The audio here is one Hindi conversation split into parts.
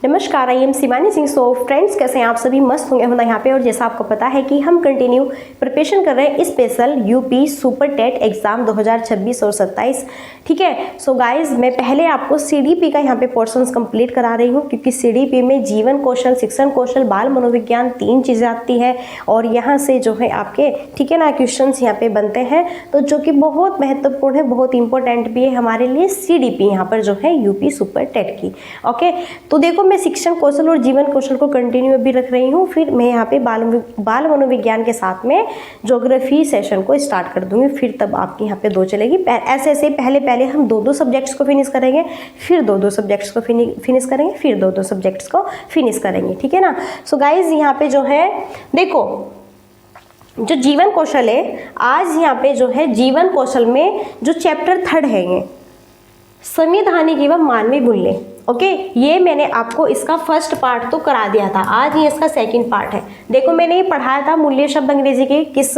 नमस्कार, I am Shivani Singh. So friends, कैसे हैं आप सभी? मस्त होंगे होना यहाँ पे। और जैसा आपको पता है कि हम कंटिन्यू प्रिपरेशन कर रहे हैं special UP super TET exam 2026 और 27। ठीक है। सो गाइज, मैं पहले आपको सीडीपी का यहाँ पे पोर्शंस कंप्लीट करा रही हूँ, क्योंकि सीडीपी में जीवन कौशल, शिक्षण कौशल, बाल मनोविज्ञान 3 चीज़ें आती है और यहाँ से जो है आपके, ठीक है ना, क्वेश्चन यहाँ पे बनते हैं, तो जो कि बहुत महत्वपूर्ण है, बहुत इंपॉर्टेंट भी है हमारे लिए सीडीपी यहाँ पर जो है यूपी सुपर टेट की। ओके, तो देखो मैं शिक्षण कौशल और जीवन कौशल को कंटिन्यू अभी रख रही हूँ, फिर मैं यहाँ पे बाल मनोविज्ञान के साथ में ज्योग्राफी सेशन को स्टार्ट कर दूंगी, फिर तब आपकी यहाँ पे 2 चलेगी। ऐसे ऐसे पहले हम 2-2 सब्जेक्ट्स को फिनिश करेंगे, फिर 2-2 सब्जेक्ट्स को फिनिश करेंगे, फिर 2-2 सब्जेक्ट्स को फिनिश करेंगे। ठीक है ना। सो गाइज, यहाँ पे जो है देखो, जो जीवन कौशल है, आज यहाँ पे जो है जीवन कौशल में जो चैप्टर 3 है, ये संवैधानिक एवं मानवीय मूल्य। ओके, ये मैंने आपको इसका फर्स्ट पार्ट तो करा दिया था, आज ये इसका सेकंड पार्ट है। देखो मैंने ये पढ़ाया था मूल्य शब्द अंग्रेजी के किस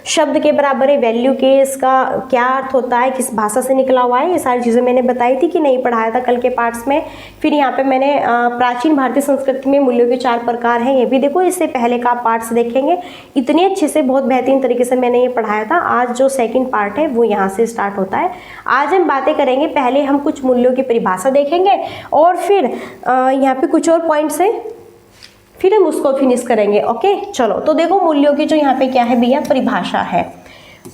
शब्द के बराबर है, वैल्यू के, इसका क्या अर्थ होता है, किस भाषा से निकला हुआ है, ये सारी चीज़ें मैंने बताई थी कि नहीं पढ़ाया था कल के पार्ट्स में। फिर यहाँ पे मैंने प्राचीन भारतीय संस्कृति में मूल्यों के 4 प्रकार हैं, ये भी देखो, इससे पहले का पार्ट्स देखेंगे। इतने अच्छे से, बहुत बेहतरीन तरीके से मैंने ये पढ़ाया था। आज जो सेकेंड पार्ट है वो यहाँ से स्टार्ट होता है। आज हम बातें करेंगे, पहले हम कुछ मूल्यों की परिभाषा देखेंगे और फिर यहाँ पे कुछ और पॉइंट्स हैं, फिर हम उसको फिनिश करेंगे। ओके, चलो तो देखो मूल्यों की जो यहाँ पे क्या है भैया, परिभाषा है।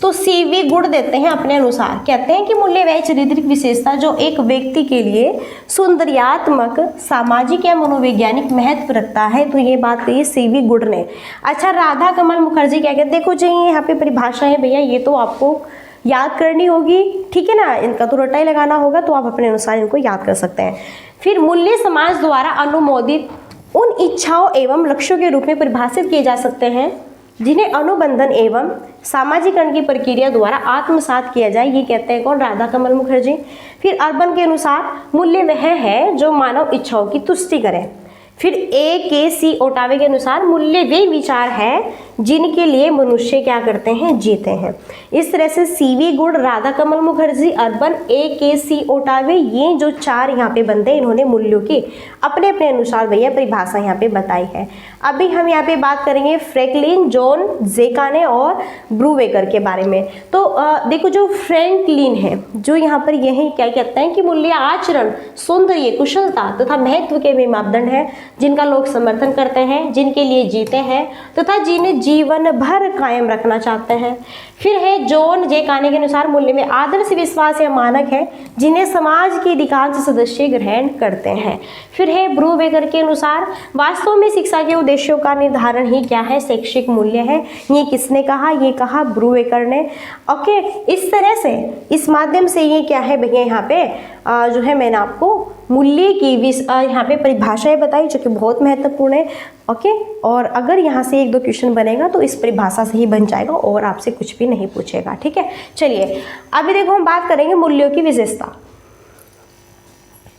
तो सीवी गुण देते हैं अपने अनुसार। कहते हैं कि मूल्य वह चारित्रिक विशेषता जो एक व्यक्ति के लिए सौंदर्यात्मक, सामाजिक या मनोवैज्ञानिक महत्व रखता है। तो ये बात कही सीवी गुण ने। अच्छा, राधा कमल मुखर्जी क्या कहते हैं? देखो जी, यहाँ पे परिभाषा है भैया, ये तो आपको याद करनी होगी, ठीक है ना, इनका तो रटा ही लगाना होगा, तो आप अपने अनुसार इनको याद कर सकते हैं। फिर मूल्य समाज द्वारा अनुमोदित उन इच्छाओं एवं लक्ष्यों के रूप में परिभाषित किए जा सकते हैं जिन्हें अनुबंधन एवं सामाजिकरण की प्रक्रिया द्वारा आत्मसात किया जाए। ये कहते हैं कौन? राधा कमल मुखर्जी। फिर अर्बन के अनुसार मूल्य वह है जो मानव इच्छाओं की तुष्टि करे। फिर A.K.C. ओटावे के अनुसार मूल्य वे विचार है जिनके लिए मनुष्य क्या करते हैं, जीते हैं। इस तरह से सीवी गुण, राधा कमल मुखर्जी, अर्बन, A.K.C. ओटावे, ये जो 4 यहाँ पे बनते हैं, इन्होंने मूल्यों की अपने अपने अनुसार भैया परिभाषा यहाँ पे बताई है। अभी हम यहाँ पे बात करेंगे फ्रैंकलिन, जॉन ज़ेकाने और ब्रूवेकर के बारे में। तो देखो, जो फ्रैंकलिन है, जो यहाँ पर यही क्या कहते हैं कि मूल्य आचरण, सौंदर्य, कुशलता तथा महत्व के वे मापदंड है जिनका लोग समर्थन करते हैं, जिनके लिए जीते हैं तथा जिन्हें जीवन भर कायम रखना चाहते हैं। फिर है जॉन ज़ेकाने के अनुसार मूल्य में आदर्श, विश्वास या मानक है जिन्हें समाज के अधिकांश सदस्य ग्रहण करते हैं। फिर है ब्रूवेकर के अनुसार वास्तव में शिक्षा के उद्देश्यों का निर्धारण ही क्या है, शैक्षिक मूल्य है। ये किसने कहा? ये कहा ब्रूवेकर ने। ओके, इस तरह से, इस माध्यम से ये क्या है भैया, यहाँ पे जो है मैंने आपको मूल्य की यहाँ पे परिभाषाएं बताई, जो कि बहुत महत्वपूर्ण है। ओके, और अगर यहाँ से 1-2 क्वेश्चन बनेगा तो इस परिभाषा से ही बन जाएगा और आपसे कुछ भी नहीं पूछेगा। ठीक है, चलिए अभी देखो हम बात करेंगे मूल्यों की विशेषता।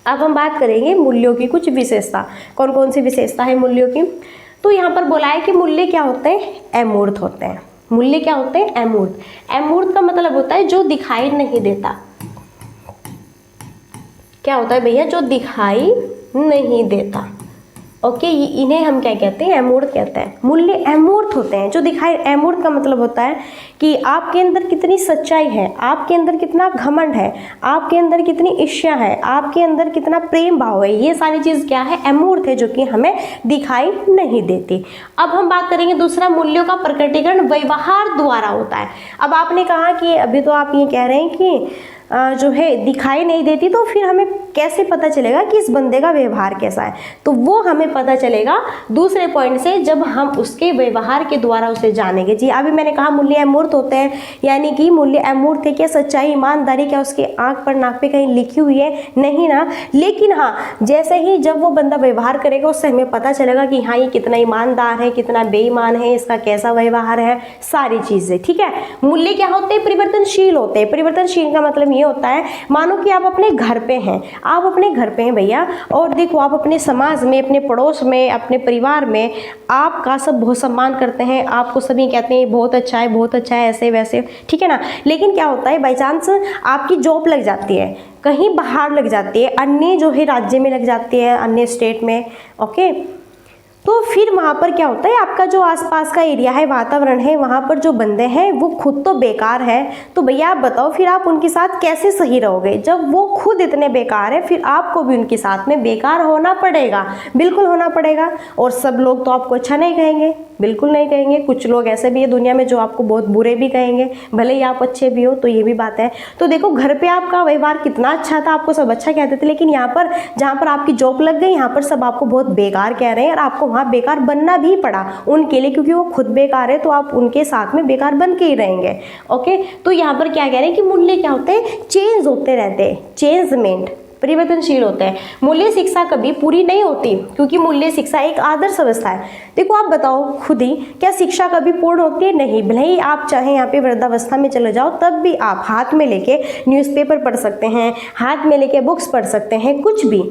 अब हम बात करेंगे मूल्यों की कुछ विशेषता। कौन कौन सी विशेषता है मूल्यों की? तो यहाँ पर बोला है कि मूल्य क्या होते हैं, अमूर्त होते हैं। मूल्य क्या होते हैं? अमूर्त। अमूर्त का मतलब होता है जो दिखाई नहीं देता। क्या होता है भैया? जो दिखाई नहीं देता। ओके, इन्हें हम क्या कहते हैं? अमूर्त कहते हैं। मूल्य अमूर्त होते हैं, जो दिखाई। अमूर्त का मतलब होता है कि आपके अंदर कितनी सच्चाई है, आपके अंदर कितना घमंड है, आपके अंदर कितनी ईर्ष्या है, आपके अंदर कितना प्रेम भाव है, ये सारी चीज़ क्या है? अमूर्त है, जो कि हमें दिखाई नहीं देती। अब हम बात करेंगे दूसरा, मूल्यों का प्रकटीकरण व्यवहार द्वारा होता है। अब आपने कहा कि अभी तो आप ये कह रहे हैं कि जो है दिखाई नहीं देती, तो फिर हमें कैसे पता चलेगा कि इस बंदे का व्यवहार कैसा है? तो वो हमें पता चलेगा दूसरे पॉइंट से, जब हम उसके व्यवहार के द्वारा उसे जानेंगे। जी, अभी मैंने कहा मूल्य अमूर्त होते हैं, यानी कि मूल्य अमूर्त है। क्या सच्चाई, ईमानदारी क्या उसके आंख पर, नाक पे कहीं लिखी हुई है? नहीं ना। लेकिन हाँ, जैसे ही जब वो बंदा व्यवहार करेगा, उससे हमें पता चलेगा कि हाँ, ये कितना ईमानदार है, कितना बेईमान है, इसका कैसा व्यवहार है, सारी चीज़ें। ठीक है। मूल्य क्या होते हैं? परिवर्तनशील होते हैं। परिवर्तनशील का मतलब ये होता है, मानो कि आप अपने घर पे हैं, आप अपने घर पे हैं भैया, और देखो आप अपने समाज में, अपने पड़ोस में, अपने परिवार में आपका सब बहुत सम्मान करते हैं, आपको सभी कहते हैं बहुत अच्छा है, बहुत अच्छा है, ऐसे वैसे, ठीक है ना। लेकिन क्या होता है, बाई चांस आपकी जॉब लग जाती है, कहीं बाहर लग जाती है, अन्य जो है राज्य में लग जाती है, अन्य स्टेट में, ओके, तो फिर वहाँ पर क्या होता है, आपका जो आसपास का एरिया है, वातावरण है, वहाँ पर जो बंदे हैं वो खुद तो बेकार है, तो भैया आप बताओ फिर आप उनके साथ कैसे सही रहोगे। जब वो खुद इतने बेकार है, फिर आपको भी उनके साथ में बेकार होना पड़ेगा, बिल्कुल होना पड़ेगा। और सब लोग तो आपको अच्छा नहीं कहेंगे, बिल्कुल नहीं कहेंगे। कुछ लोग ऐसे भी है दुनिया में जो आपको बहुत बुरे भी कहेंगे, भले ही आप अच्छे भी हो, तो ये भी बात है। तो देखो घर पे आपका व्यवहार कितना अच्छा था, आपको सब अच्छा कहते थे, लेकिन यहाँ पर जहाँ पर आपकी जॉब लग गई, यहाँ पर सब आपको बहुत बेकार कह रहे हैं, और आपको वहाँ बेकार बनना भी पड़ा उनके लिए, क्योंकि वो खुद बेकार है, तो आप उनके साथ में बेकार बन के ही रहेंगे। ओके, तो यहाँ पर क्या कह रहे हैं कि मूल्य क्या होते हैं, चेंज होते रहते हैं, चेंजमेंट, परिवर्तनशील होते हैं। मूल्य शिक्षा कभी पूरी नहीं होती, क्योंकि मूल्य शिक्षा एक आदर्श अवस्था है। देखो आप बताओ खुद ही, क्या शिक्षा कभी पूर्ण होती है? नहीं। भले ही आप चाहे यहाँ पे वृद्धावस्था में चले जाओ, तब भी आप हाथ में लेके न्यूज़पेपर पढ़ सकते हैं, हाथ में लेके बुक्स पढ़ सकते हैं, कुछ भी,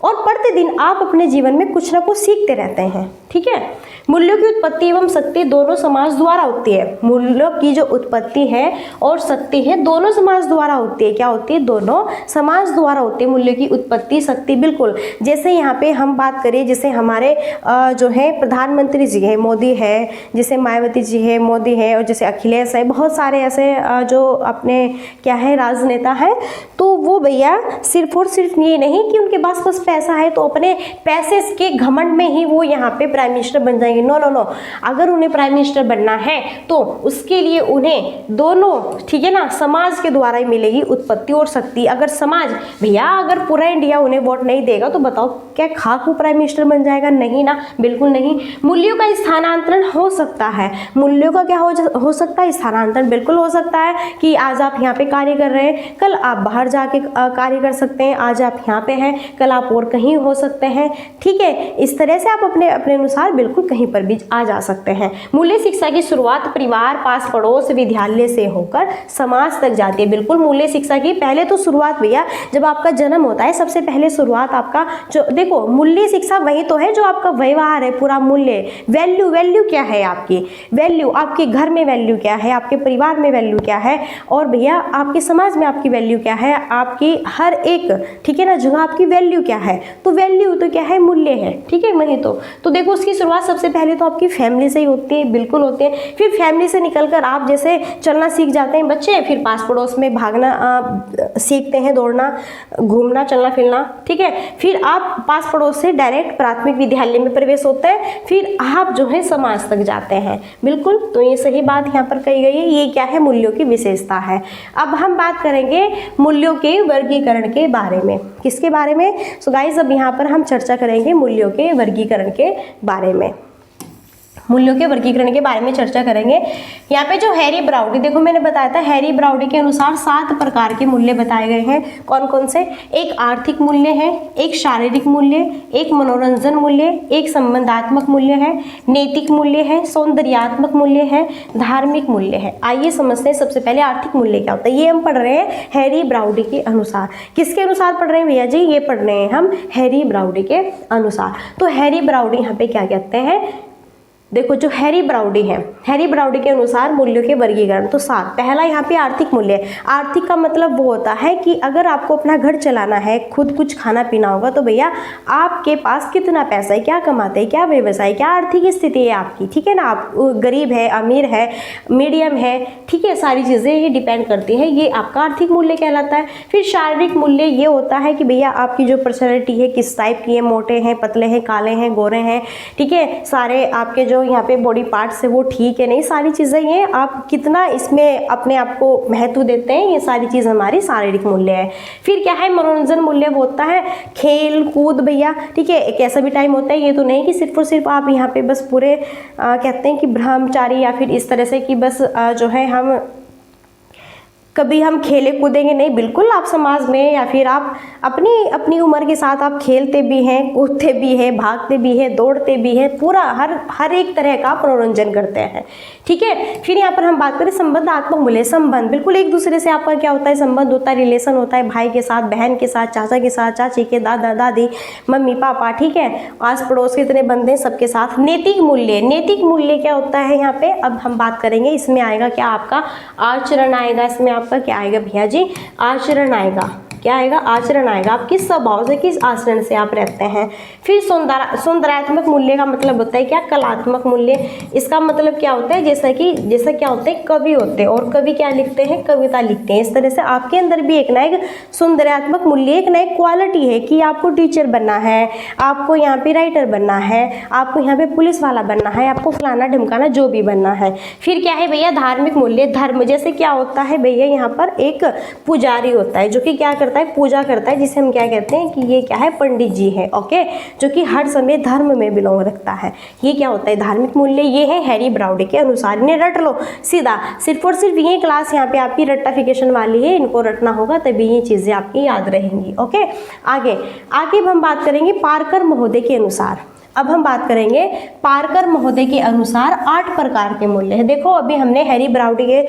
और प्रतिदिन आप अपने जीवन में कुछ ना कुछ सीखते रहते हैं, ठीक है। मूल्यों की उत्पत्ति एवं शक्ति दोनों समाज द्वारा होती है। मूल्यों की जो उत्पत्ति है और शक्ति है, दोनों समाज द्वारा होती है। क्या होती है? दोनों समाज द्वारा होती है मूल्यों की उत्पत्ति, शक्ति, बिल्कुल। जैसे यहाँ पे हम बात करें, जैसे हमारे जो है प्रधानमंत्री जी है, मोदी है, जैसे मायावती जी है, मोदी है, और जैसे अखिलेश है, बहुत सारे ऐसे जो अपने क्या है राजनेता है, तो वो भैया सिर्फ और सिर्फ ये नहीं कि उनके पास बस पैसा है तो अपने पैसे के घमंड में ही वो यहाँ पे प्राइम मिनिस्टर बन जाएंगे। नो नो नो, अगर उन्हें प्राइम मिनिस्टर बनना है तो उसके लिए उन्हें दोनों, ठीक है ना, समाज के द्वारा ही मिलेगी उत्पत्ति और शक्ति। अगर समाज, भैया अगर पूरा इंडिया उन्हें वोट नहीं देगा तो बताओ क्या खाक वो प्राइम मिनिस्टर बन जाएगा? नहीं ना, बिल्कुल नहीं। मूल्यों का स्थानांतरण हो सकता है। मूल्यों का क्या हो सकता है? स्थानांतरण बिल्कुल हो सकता है कि आज आप यहाँ पे कार्य कर रहे हैं, कल आप बाहर जाके कार्य कर सकते हैं। आज आप यहाँ पे हैं, कल आप और कहीं हो सकते हैं, ठीक है। इस तरह से आप अपने अपने अनुसार बिल्कुल कहीं पर भी आ जा सकते हैं। मूल्य शिक्षा की शुरुआत परिवार, पास पड़ोस, विद्यालय से होकर समाज तक जाती है। बिल्कुल, मूल्य शिक्षा की पहले तो शुरुआत भैया जब आपका जन्म होता है, सबसे पहले शुरुआत आपका जो, देखो मूल्य शिक्षा वही तो है जो आपका व्यवहार है, पूरा मूल्य, वैल्यू। वैल्यू क्या है आपकी? वैल्यू आपके घर में वैल्यू क्या है, आपके परिवार में वैल्यू क्या है, और भैया आपके समाज में आपकी वैल्यू क्या है, आपकी हर एक, ठीक है ना, जगह आपकी वैल्यू क्या है। तो वैल्यू तो क्या है? मूल्य है, ठीक है। वही तो देखो उसकी शुरुआत सबसे पहले तो आपकी फैमिली से ही होती है, बिल्कुल होती है। फिर फैमिली से निकलकर आप जैसे चलना सीख जाते हैं बच्चे, फिर पास पड़ोस में भागना सीखते हैं, दौड़ना, घूमना, चलना फिरना, ठीक है। फिर आप पास पड़ोस से डायरेक्ट प्राथमिक विद्यालय में प्रवेश होते हैं, फिर आप जो है समाज तक जाते हैं, बिल्कुल। तो ये सही बात यहाँ पर कही गई है। ये क्या है? मूल्यों की विशेषता है। अब हम बात करेंगे मूल्यों के वर्गीकरण के बारे में। किसके बारे में? सो गाइस, अब यहाँ पर हम चर्चा करेंगे मूल्यों के वर्गीकरण के बारे में। मूल्यों के वर्गीकरण के बारे में चर्चा करेंगे। यहाँ पे जो हैरी ब्राउडी, देखो मैंने बताया था हैरी ब्राउडी के अनुसार 7 प्रकार के मूल्य बताए गए हैं। कौन कौन से? एक आर्थिक मूल्य है, एक शारीरिक मूल्य, एक मनोरंजन मूल्य, एक संबंधात्मक मूल्य है, नैतिक मूल्य है, सौंदर्यात्मक मूल्य है, धार्मिक मूल्य है। आइए समझते हैं सबसे पहले आर्थिक मूल्य क्या होता है। ये हम पढ़ रहे हैं हैरी ब्राउडी के अनुसार। किसके अनुसार पढ़ रहे हैं भैया जी? ये पढ़ रहे हैं हम हैरी ब्राउडी के अनुसार। तो हैरी ब्राउडी यहाँ पे क्या कहते हैं? देखो जो हैरी ब्राउडी है, हैरी ब्राउडी के अनुसार मूल्यों के वर्गीकरण तो 7। पहला यहाँ पे आर्थिक मूल्य। आर्थिक का मतलब वो होता है कि अगर आपको अपना घर चलाना है, खुद कुछ खाना पीना होगा, तो भैया आपके पास कितना पैसा है, क्या कमाते हैं, क्या व्यवसाय, क्या आर्थिक स्थिति है आपकी, ठीक है ना। आप गरीब है, अमीर है, मीडियम है, ठीक है, सारी चीज़ें ये डिपेंड करती है। ये आपका आर्थिक मूल्य कहलाता है। फिर शारीरिक मूल्य ये होता है कि भैया आपकी जो पर्सनैलिटी है किस टाइप की है, मोटे हैं, पतले हैं, काले हैं, गोरे हैं, ठीक है, सारे आपके जो यहाँ पे बॉडी पार्ट्स है वो ठीक है नहीं, सारी चीज़ें ये आप कितना इसमें अपने आप को महत्व देते हैं, ये सारी चीज़ हमारी शारीरिक मूल्य है। फिर क्या है? मनोरंजन मूल्य वो होता है खेल कूद भैया, ठीक है। एक ऐसा भी टाइम होता है, ये तो नहीं कि सिर्फ और सिर्फ आप यहाँ पे बस पूरे कहते हैं कि ब्रह्मचारी या फिर इस तरह से कि बस जो है हम कभी हम खेले कूदेंगे नहीं, बिल्कुल आप समाज में या फिर आप अपनी उम्र के साथ आप खेलते भी हैं, कूदते भी हैं, भागते भी हैं, दौड़ते भी हैं, पूरा हर एक तरह का मनोरंजन करते हैं। ठीक है, फिर यहाँ पर हम बात करें संबंधात्मक मूल्य। संबंध, बिल्कुल एक दूसरे से आपका क्या होता है, संबंध होता है, रिलेशन होता है, भाई के साथ, बहन के साथ, चाचा के साथ, चाची के, दादा दादी, मम्मी पापा, ठीक है, आस पड़ोस के इतने बंदे सबके साथ। नैतिक मूल्य, नैतिक मूल्य क्या होता है यहाँ पे, अब हम बात करेंगे। इसमें आएगा क्या, आपका आचरण आएगा। इसमें आपका क्या आएगा भैया जी, आचरण आएगा। क्या आएगा, आचरण आएगा। आप किस स्वभाव से, किस आचरण से आप रहते हैं। फिर सौंदर्यात्मक मूल्य का मतलब होता है क्या, कलात्मक मूल्य। इसका मतलब क्या होता है, जैसा क्या होते हैं, कवि होते हैं, और कवि क्या लिखते हैं, कविता लिखते हैं। इस तरह से आपके अंदर भी एक ना एक सौंदर्यात्मक मूल्य, एक ना एक क्वालिटी है कि आपको टीचर बनना है, आपको यहाँ पे राइटर बनना है, आपको यहाँ पे पुलिस वाला बनना है, आपको फलाना ढमकाना जो भी बनना है। फिर क्या है भैया, धार्मिक मूल्य। धर्म, जैसे क्या होता है भैया, यहाँ पर एक पुजारी होता है जो कि क्या करता है, पूजा करता है, जिसे हम क्या कहते हैं कि ये क्या है, पंडित जी है, ओके, जो कि हर समय धर्म में बिलोंग रखता है। ये क्या होता है, धार्मिक मूल्य। ये है हैरी ब्राउडी के अनुसार। इन्हें रट लो सीधा, सिर्फ और सिर्फ ये क्लास यहाँ पे आपकी रट्टाफिकेशन वाली है, इनको रटना होगा तभी ये चीजें आपकी याद रहेंगी। ओके, आगे हम बात करेंगे पारकर महोदय के अनुसार। अब हम बात करेंगे पारकर महोदय के अनुसार 8 प्रकार के मूल्य है। देखो अभी हमने हैरी ब्राउडी के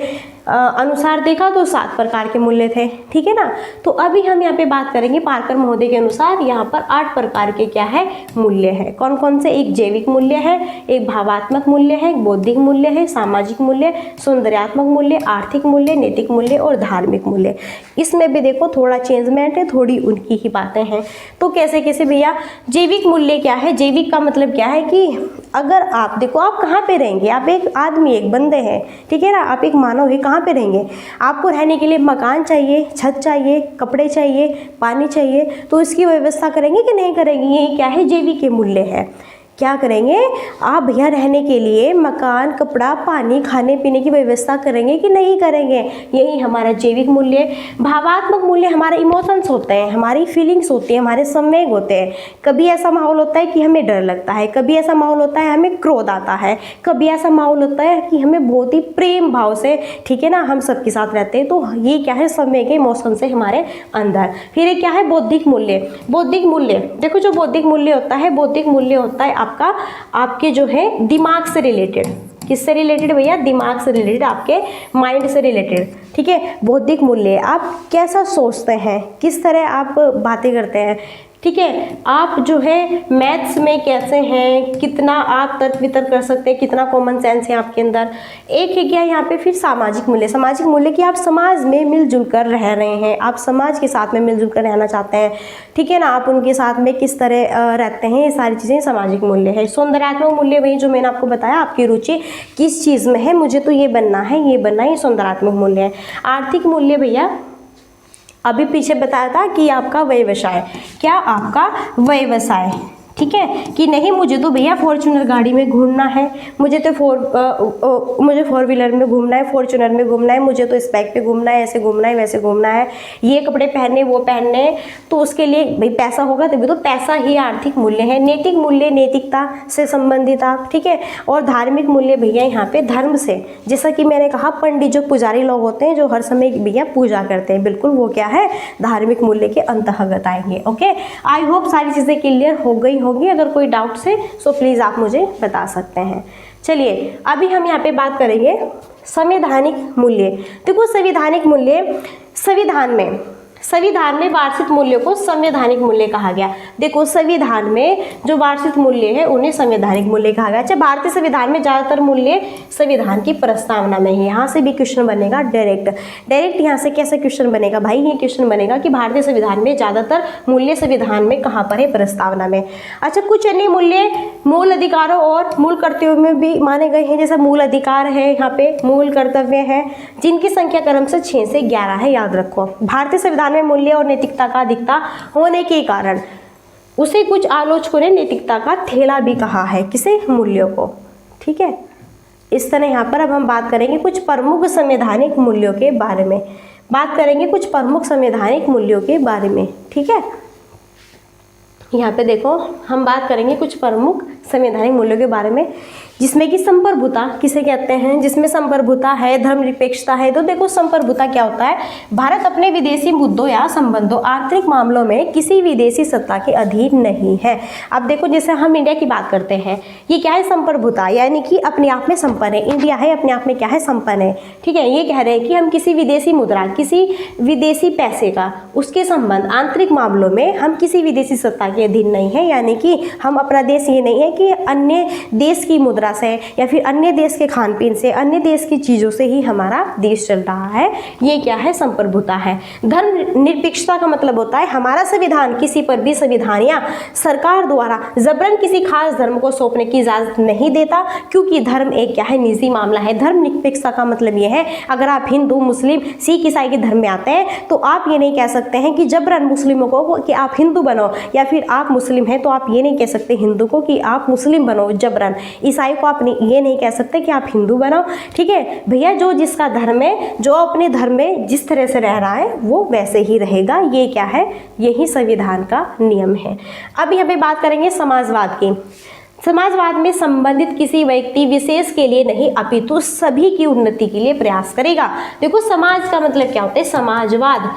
अनुसार देखा तो 7 प्रकार के मूल्य थे, ठीक है ना। तो अभी हम यहाँ पे बात करेंगे पारकर महोदय के अनुसार यहाँ पर 8 प्रकार के क्या है, मूल्य है। कौन कौन से, एक जैविक मूल्य है, एक भावात्मक मूल्य है, एक बौद्धिक मूल्य है, सामाजिक मूल्य, सौंदर्यात्मक मूल्य, आर्थिक मूल्य, नैतिक मूल्य और धार्मिक मूल्य। इसमें भी देखो थोड़ा चेंजमेंट है, थोड़ी उनकी ही बातें हैं। तो कैसे कैसे भैया, जैविक मूल्य क्या है, जैविक का मतलब क्या है कि अगर आप देखो, आप कहाँ पे रहेंगे, आप एक आदमी, एक बंदे हैं, ठीक है ना, आप एक मानव है, कहाँ पे रहेंगे। आपको रहने के लिए मकान चाहिए, छत चाहिए, कपड़े चाहिए, पानी चाहिए, तो इसकी व्यवस्था करेंगे कि नहीं करेंगे। यही क्या है, जैविक के मूल्य है। क्या करेंगे आप भैया, रहने के लिए मकान, कपड़ा, पानी, खाने पीने की व्यवस्था करेंगे कि नहीं करेंगे। यही हमारा जैविक मूल्य। भावात्मक मूल्य हमारे इमोशंस होते हैं, हमारी फीलिंग्स होती है, हमारे संवेग होते हैं। कभी ऐसा माहौल होता है कि हमें डर लगता है, कभी ऐसा माहौल होता है हमें क्रोध आता है, कभी ऐसा माहौल होता है कि हमें बहुत ही प्रेम भाव से, ठीक है ना, हम सबके साथ रहते हैं। तो ये क्या है, संवेग, इमोशन से हमारे अंदर। फिर ये क्या है, बौद्धिक मूल्य। बौद्धिक मूल्य देखो, जो बौद्धिक मूल्य होता है, बौद्धिक मूल्य होता है आपका, आपके जो है दिमाग से रिलेटेड। किससे रिलेटेड भैया, दिमाग से रिलेटेड, आपके माइंड से रिलेटेड, ठीक है। बौद्धिक मूल्य, आप कैसा सोचते हैं, किस तरह आप बातें करते हैं, ठीक है। आप जो है मैथ्स में कैसे हैं, कितना आप तर्क वितर्क कर सकते हैं, कितना कॉमन सेंस है आपके अंदर। एक है क्या यहाँ पे, फिर सामाजिक मूल्य। सामाजिक मूल्य कि आप समाज में मिलजुल कर रह रहे हैं, आप समाज के साथ में मिलजुल कर रहना चाहते हैं, ठीक है ना, आप उनके साथ में किस तरह रहते हैं, ये सारी चीज़ें सामाजिक मूल्य है। सौंदर्यात्मक मूल्य वही जो मैंने आपको बताया, आपकी रुचि किस चीज़ में है, मुझे तो ये बनना है, ये बनना है, ये सौंदर्यात्मक मूल्य है। आर्थिक मूल्य भैया अभी पीछे बताया था कि आपका व्यवसाय, क्या आपका व्यवसाय, ठीक है, कि नहीं मुझे तो भैया फॉर्च्यूनर गाड़ी में घूमना है, मुझे तो मुझे 4 व्हीलर में घूमना है, फॉर्च्यूनर में घूमना है, मुझे तो इस बाइक पे घूमना है, ऐसे घूमना है, वैसे घूमना है, ये कपड़े पहनने, वो पहनने, तो उसके लिए भाई पैसा होगा तभी तो। पैसा ही आर्थिक मूल्य है। नैतिक मूल्य, नैतिकता से संबंधित आप, ठीक है। और धार्मिक मूल्य भैया यहाँ पे धर्म से, जैसा कि मैंने कहा पंडित जो पुजारी लोग होते हैं, जो हर समय भैया पूजा करते हैं, बिल्कुल वो क्या है, धार्मिक मूल्य के अंतर्गत आएंगे। ओके, आई होप सारी चीज़ें क्लियर हो गई होगी। अगर कोई डाउट से सो प्लीज़ आप मुझे बता सकते हैं। चलिए अभी हम यहाँ पे बात करेंगे संवैधानिक मूल्य। देखो संवैधानिक मूल्य, संविधान में वार्षिक मूल्यों को संवैधानिक मूल्य कहा गया। देखो संविधान में जो वार्षिक मूल्य है उन्हें संवैधानिक मूल्य कहा गया। अच्छा, भारतीय संविधान में ज़्यादातर मूल्य संविधान की प्रस्तावना में है। यहाँ से भी क्वेश्चन बनेगा डायरेक्ट यहाँ से कैसे क्वेश्चन बनेगा भाई, ये क्वेश्चन बनेगा कि भारतीय संविधान में ज़्यादातर मूल्य संविधान में कहाँ पर है, प्रस्तावना में। अच्छा, कुछ अन्य मूल्य मूल अधिकारों और मूल कर्तव्यों में भी माने गए हैं। जैसे मूल अधिकार है, यहाँ पे मूल कर्तव्य है, जिनकी संख्या क्रम से 6 से 11 है, याद रखो। भारतीय संविधान में मूल्य और नैतिकता का अधिकता होने के कारण उसे कुछ आलोचकों ने नैतिकता का थैला भी कहा है। किसे, मूल्यों को, ठीक है। इस तरह यहाँ पर अब हम बात करेंगे कुछ प्रमुख संवैधानिक मूल्यों के बारे में, ठीक है। यहाँ पे देखो हम बात करेंगे कुछ प्रमुख संवैधानिक मूल्यों के बारे में। जिसमें कि संप्रभुता किसे कहते हैं, जिसमें संप्रभुता है, धर्मनिरपेक्षता है। तो देखो संप्रभुता क्या होता है, भारत अपने विदेशी मुद्दों या संबंधों, आंतरिक मामलों में किसी विदेशी सत्ता के अधीन नहीं है। अब देखो जैसे हम इंडिया की बात करते हैं, ये क्या है, संप्रभुता, यानी कि अपने आप में संपन्न है। इंडिया है अपने आप में क्या है, संपन्न है। ठीक है, ये कह रहे हैं कि हम किसी विदेशी मुद्रा, किसी विदेशी पैसे का, उसके संबंध, आंतरिक मामलों में हम किसी विदेशी सत्ता के अधीन नहीं है। यानी कि हम अपना देश ये नहीं है कि अन्य देश की मुद्रा से या फिर अन्य देश के खान पीन से, अन्य देश की चीज़ों से ही हमारा देश चल रहा है। ये क्या है, संप्रभुता है। धर्मनिरपेक्षता का मतलब होता है हमारा संविधान किसी पर भी संविधान या सरकार द्वारा जबरन किसी खास धर्म को सौंपने की इजाजत नहीं देता, क्योंकि धर्म एक क्या है, निजी मामला है। धर्मनिरपेक्षता का मतलब ये है, अगर आप हिंदू, मुस्लिम, सिख, ईसाई के धर्म में आते हैं तो आप ये नहीं कह सकते हैं कि जबरन मुस्लिमों को कि आप हिंदू बनो, या फिर आप मुस्लिम हैं तो आप ये नहीं कह सकते हिंदू को कि आप मुस्लिम बनो जबरन, ईसाई को आप ये नहीं कह सकते कि आप हिंदू बनो। ठीक है भैया, जो जिसका धर्म है, जो अपने धर्म में जिस तरह से रह रहा है वो वैसे ही रहेगा। ये क्या है, यही संविधान का नियम है। अब यहाँ पे बात करेंगे समाजवाद की। समाजवाद में संबंधित किसी व्यक्ति विशेष के लिए नहीं अपितु सभी की उन्नति के लिए प्रयास करेगा। देखो समाज का मतलब क्या होता है, समाजवाद।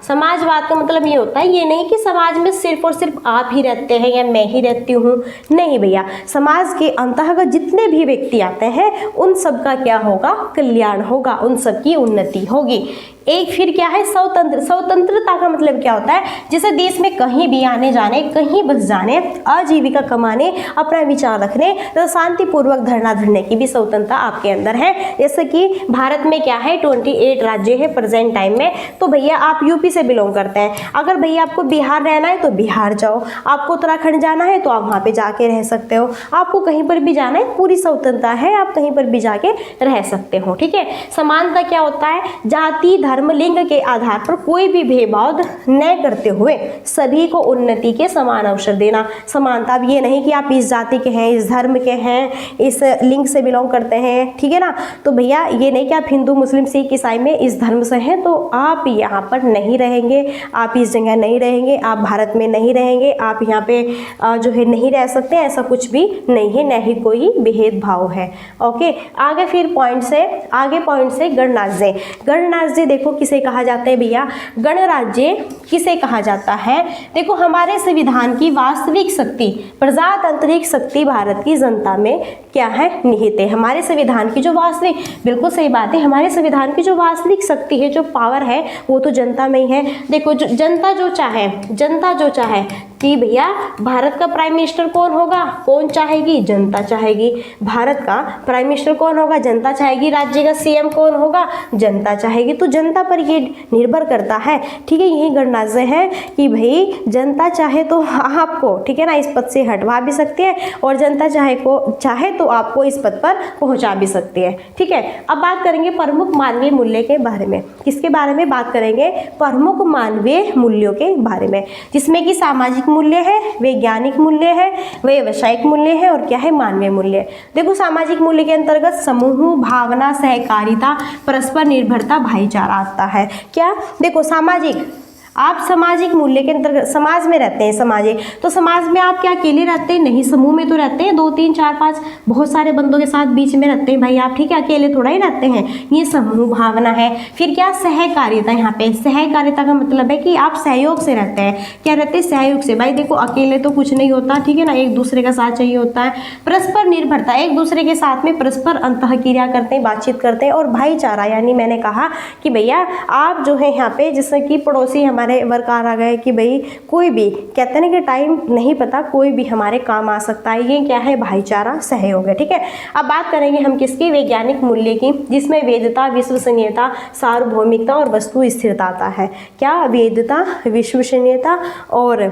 समाजवाद का मतलब ये होता है, ये नहीं कि समाज में सिर्फ और सिर्फ आप ही रहते हैं या मैं ही रहती हूँ, नहीं भैया, समाज के अंतर्गत जितने भी व्यक्ति आते हैं उन सबका क्या होगा, कल्याण होगा, उन सबकी उन्नति होगी। एक फिर क्या है, स्वतंत्रता का मतलब क्या होता है, जैसे देश में कहीं भी आने जाने, कहीं बस जाने, आजीविका कमाने, अपना विचार रखने, तो शांतिपूर्वक धरना धरने की भी स्वतंत्रता आपके अंदर है। जैसे कि भारत में क्या है, 28 राज्य है प्रेजेंट टाइम में। तो भैया आप यूपी से बिलोंग करते हैं, अगर भैया आपको बिहार रहना है तो बिहार जाओ, आपको उत्तराखंड जाना है तो आप वहाँ पे जाके रह सकते हो, आपको कहीं पर भी जाना है, पूरी स्वतंत्रता है, आप कहीं पर भी जाके रह सकते हो। ठीक है, समानता क्या होता है, जाति, धर्म, लिंग के आधार पर कोई भी भेदभाव न करते हुए सभी को उन्नति के समान अवसर देना। समानता, अब ये नहीं कि आप इस जाति के हैं, इस धर्म के हैं, इस लिंग से बिलोंग करते हैं, ठीक है ना, तो भैया ये नहीं कि आप हिंदू, मुस्लिम, सिख, ईसाई में इस धर्म से हैं तो आप यहाँ पर नहीं रहेंगे, आप इस जगह नहीं रहेंगे, आप भारत में नहीं रहेंगे, आप यहाँ पे जो है नहीं रह सकते, ऐसा कुछ भी नहीं है, न ही कोई भेदभाव है। ओके, आगे फिर पॉइंट से गणराज्य। गणराज्य देखो किसे कहा जाता है भैया, गणराज्य किसे कहा जाता है, देखो हमारे संविधान की वास्तविक शक्ति, प्रजातांत्रिक शक्ति भारत की जनता में क्या है, निहित है। हमारे संविधान की जो वास्तविक, बिल्कुल सही बात है, हमारे संविधान की जो वास्तविक शक्ति है, जो पावर है, वो तो जनता में ही है। देखो जनता जो चाहे कि भैया भारत का प्राइम मिनिस्टर कौन होगा, कौन चाहेगी, जनता चाहेगी। भारत का प्राइम मिनिस्टर कौन होगा, जनता चाहेगी। राज्य का सीएम कौन होगा, जनता चाहेगी। तो जनता पर ये निर्भर करता है। ठीक है, यही गणराज्य है कि भाई जनता चाहे तो आपको, ठीक है ना, इस पद से हटवा भी सकती है, और जनता चाहे तो आपको इस पद पर पहुंचा भी सकती है। ठीक है, अब बात करेंगे प्रमुख मानवीय मूल्य के बारे में। किसके बारे में बात करेंगे, प्रमुख मानवीय मूल्यों के बारे में, जिसमें कि सामाजिक मूल्य है, वैज्ञानिक मूल्य है, व्यावसायिक मूल्य है, और क्या है, मानवीय मूल्य। देखो सामाजिक मूल्य के अंतर्गत समूह भावना, सहकारिता, परस्पर निर्भरता, भाईचारा आता है। क्या, देखो सामाजिक, आप सामाजिक मूल्य के अंतर्गत समाज में रहते हैं, तो समाज में आप क्या अकेले रहते हैं, नहीं, समूह में तो रहते हैं, 2 3 4 5 बहुत सारे बंदों के साथ बीच में रहते हैं भाई आप, ठीक है, अकेले थोड़ा ही रहते हैं, ये समूह भावना है। फिर क्या, सहकारिता। यहाँ पे सहकारिता का मतलब है कि आप सहयोग से रहते हैं, क्या रहते हैं, सहयोग से। भाई देखो अकेले तो कुछ नहीं होता, ठीक है ना, एक दूसरे का साथ चाहिए होता है। परस्पर निर्भरता, एक दूसरे के साथ में परस्पर अंतःक्रिया करते हैं, बातचीत करते हैं। और भाईचारा, यानी मैंने कहा कि भैया आप जो है यहाँ पे, जैसे कि पड़ोसी हमारे वर्कर आ गए कि भाई कोई भी, कहते हैं ना कि टाइम नहीं पता, कोई भी हमारे काम आ सकता है, ये क्या है, भाईचारा, सहयोग है। ठीक है, अब बात करेंगे हम किसकी, वैज्ञानिक मूल्य की, जिसमें वैधता, विश्वसनीयता, सार्वभौमिकता और वस्तु स्थिरता आता है। क्या, वैधता, विश्वसनीयता और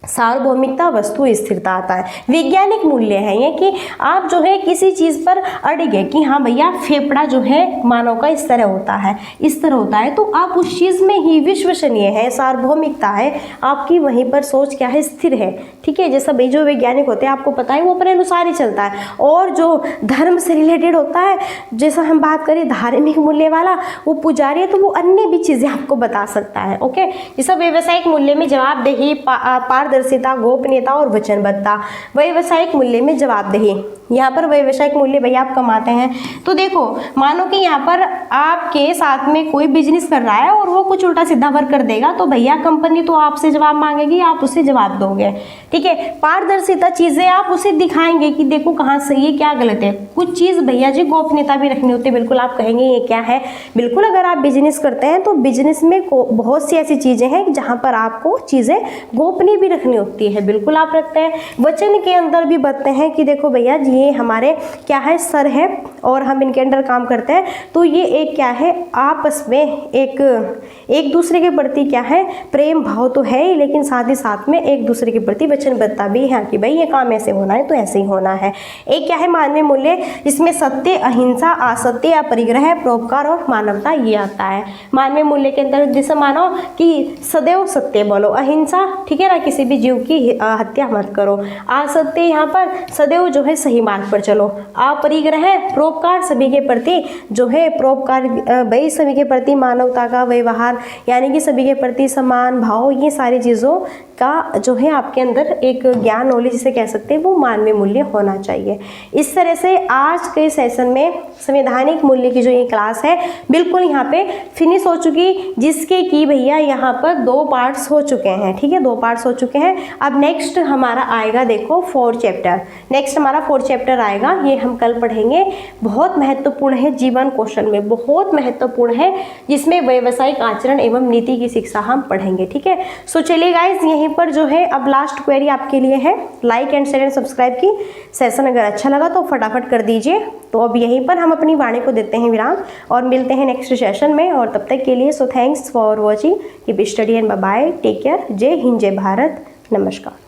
सार्वभौमिकता, वस्तु स्थिरता आता है। वैज्ञानिक मूल्य है ये कि आप जो है किसी चीज़ पर अड़े कि हाँ भैया फेफड़ा जो है मानव का इस तरह होता है, इस तरह होता है, तो आप उस चीज़ में ही विश्वसनीय है, सार्वभौमिकता है, आपकी वहीं पर सोच क्या है, स्थिर है। ठीक है, जैसा भाई जो वैज्ञानिक होते हैं आपको पता है वो अपने अनुसार ही चलता है। और जो धर्म से रिलेटेड होता है, जैसा हम बात करें धार्मिक मूल्य वाला, वो पुजारी है तो वो अन्य भी चीज़ें आपको बता सकता है। ओके, जैसा व्यावसायिक मूल्य में जवाबदेही, पारदर्शिता, पारदर्शिता, गोपनीयता और वचनबद्धता। व्यावसायिक मूल्य में जवाबदेही, यहाँ पर व्यावसायिक मूल्य भैया आप कमाते हैं तो देखो मानो कि यहाँ पर आपके साथ में कोई बिजनेस कर रहा है और वो कुछ उल्टा सीधा वर्क कर देगा तो भैया कंपनी तो आपसे जवाब मांगेगी, आप उसे जवाब दोगे, ठीक है। पारदर्शिता, चीजें आप उसे दिखाएंगे कि देखो कहाँ सही है क्या गलत है। कुछ चीज भैया जी गोपनीयता भी रखनी होती है, बिल्कुल आप कहेंगे ये क्या है, बिल्कुल अगर आप बिजनेस करते हैं तो बिजनेस में बहुत सी ऐसी चीजें हैं जहाँ पर आपको चीजें गोपनीय भी रखनी होती है, बिल्कुल आप रखते हैं। वचन के अंदर भी बताते हैं कि देखो भैया ये हमारे क्या है सर है और हम इनके अंडर काम करते हैं तो ये एक क्या है आपस में एक दूसरे के प्रति क्या है प्रेम भाव तो है ही, लेकिन साथ ही साथ में एक दूसरे के प्रति वचनबद्धता भी है कि भाई ये काम ऐसे होना है तो ऐसे ही होना है। एक क्या है मानवीय मूल्य, इसमें सत्य, अहिंसा, असत्य, अपरिग्रह, परोपकार और मानवता ये आता है। मानवीय मूल्य के अंदर जैसे मानो कि सदैव सत्य बोलो, अहिंसा ठीक है ना, किसी भी जीव की हत्या मत करो, असत्य यहाँ पर सदैव जो है सही मार्ग पर चलो, अपरिग्रह परोपकार सभी के प्रति जो है परोपकार भाई सभी के प्रति मानवता का व्यवहार यानी कि सभी के प्रति समान भाव, ये सारी चीज़ों का जो है आपके अंदर एक ज्ञान नॉलेज जिसे कह सकते हैं वो मानवीय मूल्य होना चाहिए। इस तरह से आज के सेशन में संवैधानिक मूल्य की जो ये क्लास है बिल्कुल यहाँ पे फिनिश हो चुकी, जिसके कि भैया यहाँ पर 2 पार्ट्स हो चुके हैं, ठीक है 2 पार्ट्स हो चुके हैं। अब नेक्स्ट हमारा आएगा देखो 4 चैप्टर, नेक्स्ट हमारा 4 चैप्टर आएगा, ये हम कल पढ़ेंगे। बहुत महत्वपूर्ण है, जीवन कौशल में बहुत महत्वपूर्ण है, जिसमें व्यावसायिक आचरण एवं नीति की शिक्षा हम पढ़ेंगे, ठीक है। सो चलिए गाइज यहीं पर जो है अब लास्ट क्वेरी आपके लिए है, like and share and subscribe की। सेशन अगर अच्छा लगा तो फटाफट कर दीजिए। तो अब यहीं पर हम अपनी वाणी को देते हैं विराम और मिलते हैं नेक्स्ट सेशन में, और तब तक के लिए so thanks for watching, keep study and bye bye, take care, जय हिंद जय भारत, नमस्कार।